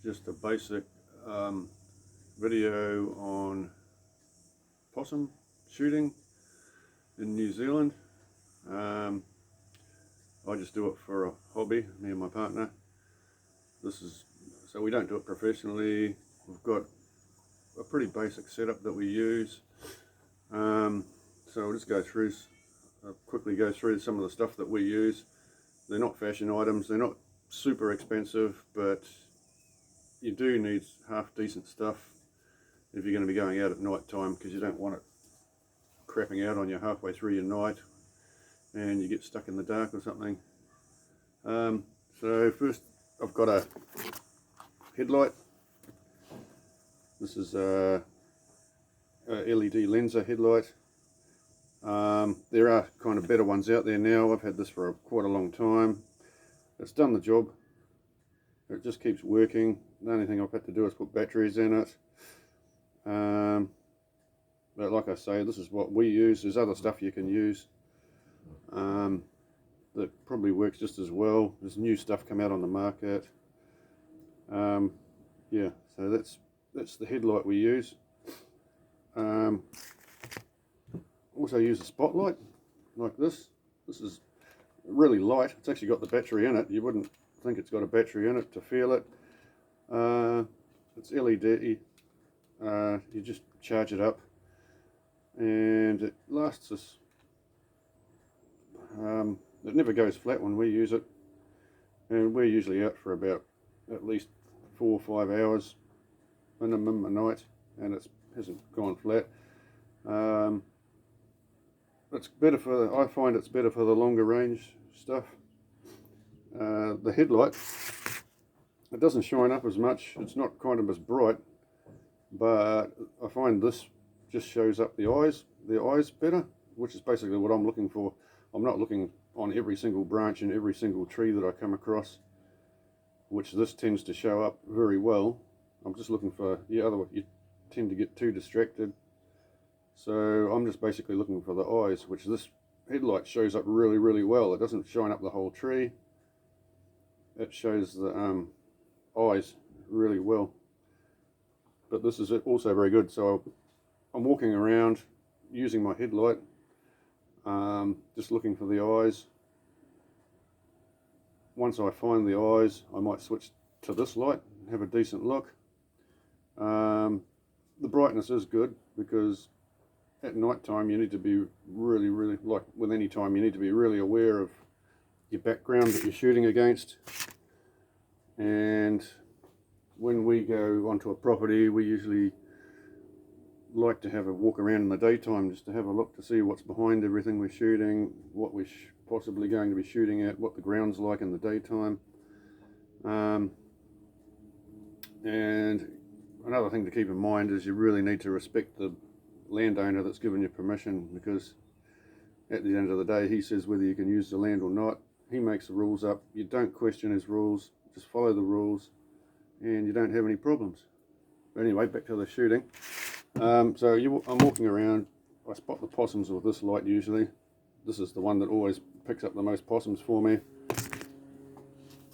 just a basic video on possum shooting in New Zealand. I just do it for a hobby, me and my partner. So we don't do it professionally. We've got a pretty basic setup that we use. So I'll just quickly go through some of the stuff that we use. They're not fashion items, they're not super expensive, but you do need half decent stuff if you're going to be going out at night time, because you don't want it crapping out on you halfway through your night and you get stuck in the dark or something. So first I've got a headlight. This is a LED lenser headlight. There are kind of better ones out there now. I've had this for quite a long time. It's done the job. It just keeps working. The only thing I've had to do is put batteries in it. But like I say, this is what we use. There's other stuff you can use that probably works just as well. There's new stuff come out on the market. Yeah, so that's the headlight we use. Also use a spotlight like this. This is really light. It's actually got the battery in it. You wouldn't think it's got a battery in it to feel it. It's LED. You just charge it up and it lasts us. It never goes flat when we use it, and we're usually out for about at least 4 or 5 hours minimum a night, and it hasn't gone flat. It's better I find it's better for the longer range stuff. The headlight, it doesn't shine up as much. It's not kind of as bright, but I find this just shows up the eyes better, which is basically what I'm looking for. I'm not looking on every single branch and every single tree that I come across, which this tends to show up very well. I'm just looking for, otherwise you tend to get too distracted. So I'm just basically looking for the eyes, which this headlight shows up really, really well. It doesn't shine up the whole tree. It shows the eyes really well. But this is also very good. So I'm walking around using my headlight, just looking for the eyes. Once I find the eyes, I might switch to this light and have a decent look. The brightness is good, because at night time you need to be really, like with any time, you need to be really aware of your background that you're shooting against. And when we go onto a property, we usually like to have a walk around in the daytime, just to have a look to see what's behind everything we're shooting, what we're possibly going to be shooting at, what the ground's like in the daytime. And another thing to keep in mind is you really need to respect the landowner that's given you permission, because at the end of the day, he says whether you can use the land or not. He makes the rules up. You don't question his rules, just follow the rules, and you don't have any problems. But anyway, back to the shooting. I'm walking around. I spot the possums with this light usually. This is the one that always picks up the most possums for me.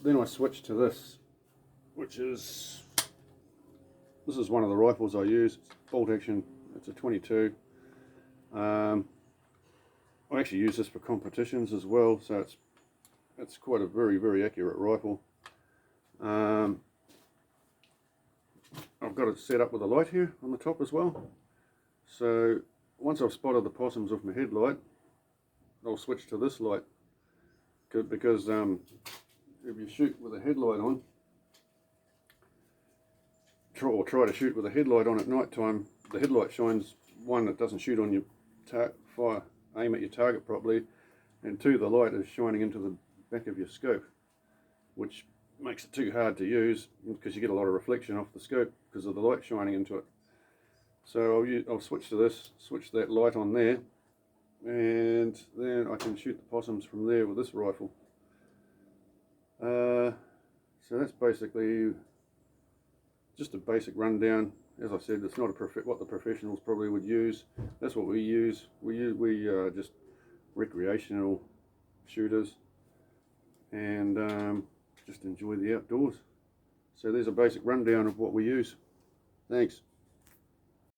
Then I switch to this, this is one of the rifles I use. It's bolt action. It's a 22. I actually use this for competitions as well, so it's quite a very, very accurate rifle. I've got it set up with a light here on the top as well. So once I've spotted the possums with my headlight, I'll switch to this light, because if you shoot with a headlight on, try to shoot with a headlight on at night time, the headlight shines, one, it doesn't shoot on your aim at your target properly, and two, the light is shining into the back of your scope, which makes it too hard to use, because you get a lot of reflection off the scope because of the light shining into it. So I'll switch to this, switch that light on there, and then I can shoot the possums from there with this rifle. So that's basically just a basic rundown. As I said, it's not what the professionals probably would use. That's what we use. We are just recreational shooters, and just enjoy the outdoors. So there's a basic rundown of what we use. Thanks.